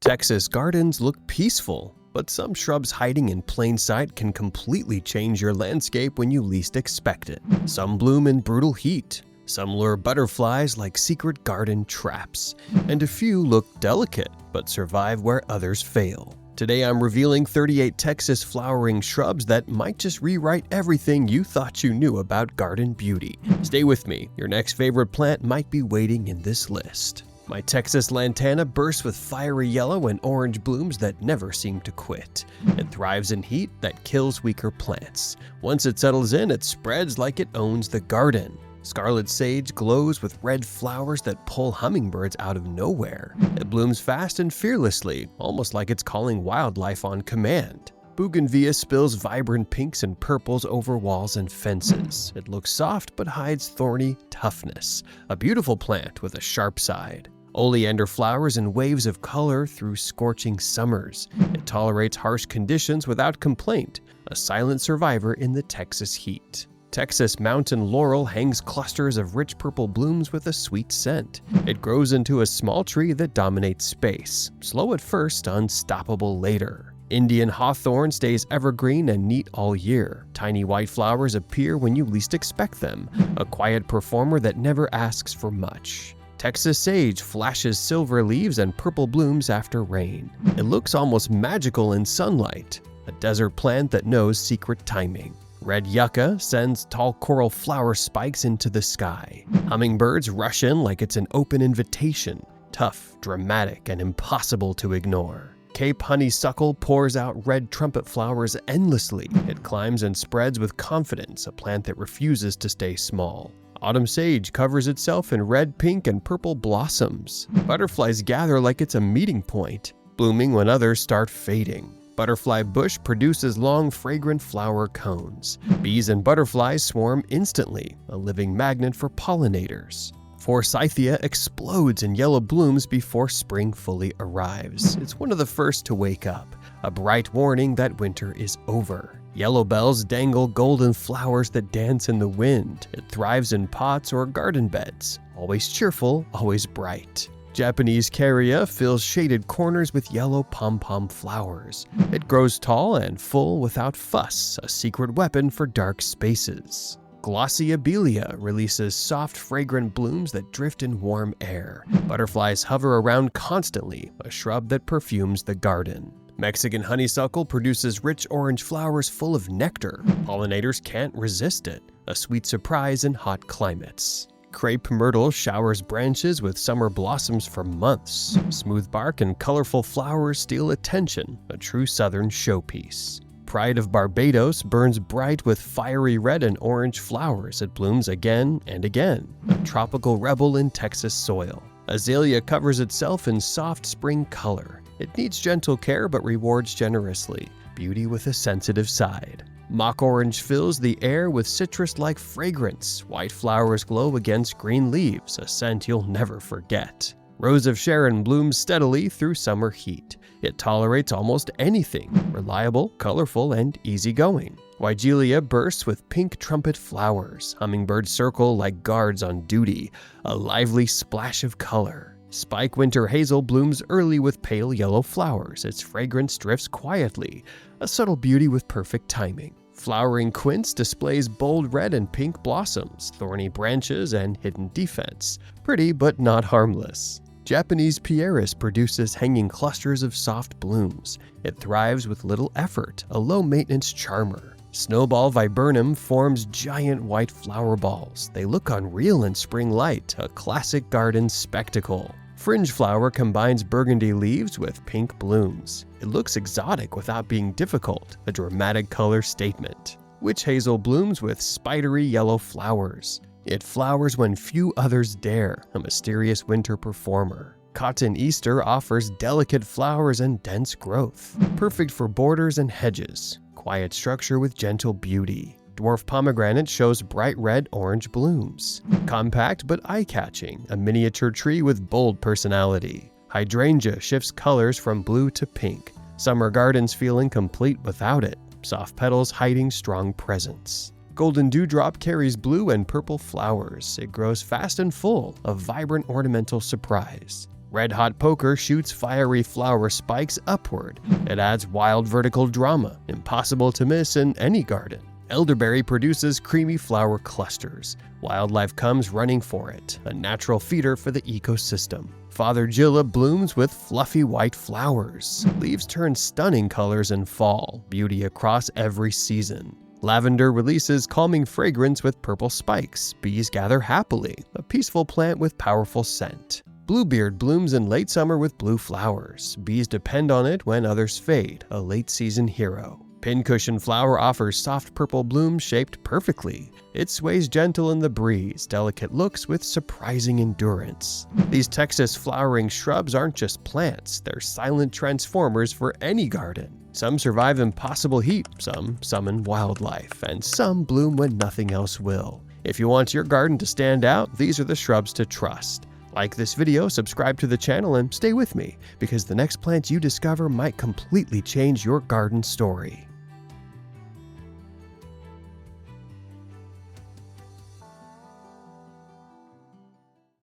Texas gardens look peaceful, but some shrubs hiding in plain sight can completely change your landscape when you least expect it. Some bloom in brutal heat, some lure butterflies like secret garden traps, and a few look delicate but survive where others fail. Today I'm revealing 38 Texas flowering shrubs that might just rewrite everything you thought you knew about garden beauty. Stay with me, your next favorite plant might be waiting in this list. My Texas Lantana bursts with fiery yellow and orange blooms that never seem to quit. It thrives in heat that kills weaker plants. Once it settles in, it spreads like it owns the garden. Scarlet sage glows with red flowers that pull hummingbirds out of nowhere. It blooms fast and fearlessly, almost like it's calling wildlife on command. Bougainvillea spills vibrant pinks and purples over walls and fences. It looks soft but hides thorny toughness. A beautiful plant with a sharp side. Oleander flowers in waves of color through scorching summers. It tolerates harsh conditions without complaint, a silent survivor in the Texas heat. Texas mountain laurel hangs clusters of rich purple blooms with a sweet scent. It grows into a small tree that dominates space, slow at first, unstoppable later. Indian hawthorn stays evergreen and neat all year. Tiny white flowers appear when you least expect them, a quiet performer that never asks for much. Texas sage flashes silver leaves and purple blooms after rain. It looks almost magical in sunlight, a desert plant that knows secret timing. Red yucca sends tall coral flower spikes into the sky. Hummingbirds rush in like it's an open invitation, tough, dramatic, and impossible to ignore. Cape honeysuckle pours out red trumpet flowers endlessly. It climbs and spreads with confidence, a plant that refuses to stay small. Autumn sage covers itself in red, pink, and purple blossoms. Butterflies gather like it's a meeting point, blooming when others start fading. Butterfly bush produces long, fragrant flower cones. Bees and butterflies swarm instantly, a living magnet for pollinators. Forsythia explodes in yellow blooms before spring fully arrives. It's one of the first to wake up, a bright warning that winter is over. Yellow bells dangle golden flowers that dance in the wind. It thrives in pots or garden beds, always cheerful, always bright. Japanese caria fills shaded corners with yellow pom-pom flowers. It grows tall and full without fuss, a secret weapon for dark spaces. Glossy abelia releases soft, fragrant blooms that drift in warm air. Butterflies hover around constantly, a shrub that perfumes the garden. Mexican honeysuckle produces rich orange flowers full of nectar. Pollinators can't resist it, a sweet surprise in hot climates. Crepe myrtle showers branches with summer blossoms for months. Smooth bark and colorful flowers steal attention, a true southern showpiece. Pride of Barbados burns bright with fiery red and orange flowers. It blooms again and again, a tropical rebel in Texas soil. Azalea covers itself in soft spring color. It needs gentle care but rewards generously, beauty with a sensitive side. Mock orange fills the air with citrus-like fragrance. White flowers glow against green leaves, a scent you'll never forget. Rose of Sharon blooms steadily through summer heat. It tolerates almost anything, reliable, colorful, and easygoing. Weigelia bursts with pink trumpet flowers. Hummingbirds circle like guards on duty, a lively splash of color. Spike winter hazel blooms early with pale yellow flowers. Its fragrance drifts quietly, a subtle beauty with perfect timing. Flowering quince displays bold red and pink blossoms, thorny branches, and hidden defense. Pretty but not harmless. Japanese pieris produces hanging clusters of soft blooms. It thrives with little effort, a low-maintenance charmer. Snowball viburnum forms giant white flower balls. They look unreal in spring light, a classic garden spectacle. Fringe flower combines burgundy leaves with pink blooms. It looks exotic without being difficult, a dramatic color statement. Witch hazel blooms with spidery yellow flowers. It flowers when few others dare, a mysterious winter performer. Cotton Easter offers delicate flowers and dense growth, perfect for borders and hedges. Quiet structure with gentle beauty. Dwarf pomegranate shows bright red-orange blooms. Compact but eye-catching, a miniature tree with bold personality. Hydrangea shifts colors from blue to pink. Summer gardens feel incomplete without it. Soft petals hiding strong presence. Golden dewdrop carries blue and purple flowers. It grows fast and full, a vibrant ornamental surprise. Red Hot Poker shoots fiery flower spikes upward. It adds wild vertical drama, impossible to miss in any garden. Elderberry produces creamy flower clusters. Wildlife comes running for it, a natural feeder for the ecosystem. Fathergilla blooms with fluffy white flowers. Leaves turn stunning colors in fall, beauty across every season. Lavender releases calming fragrance with purple spikes. Bees gather happily, a peaceful plant with powerful scent. Bluebeard blooms in late summer with blue flowers. Bees depend on it when others fade, a late-season hero. Pincushion flower offers soft purple blooms shaped perfectly. It sways gentle in the breeze, delicate looks with surprising endurance. These Texas flowering shrubs aren't just plants, they're silent transformers for any garden. Some survive impossible heat, some summon wildlife, and some bloom when nothing else will. If you want your garden to stand out, these are the shrubs to trust. Like this video, subscribe to the channel, and stay with me, because the next plants you discover might completely change your garden story.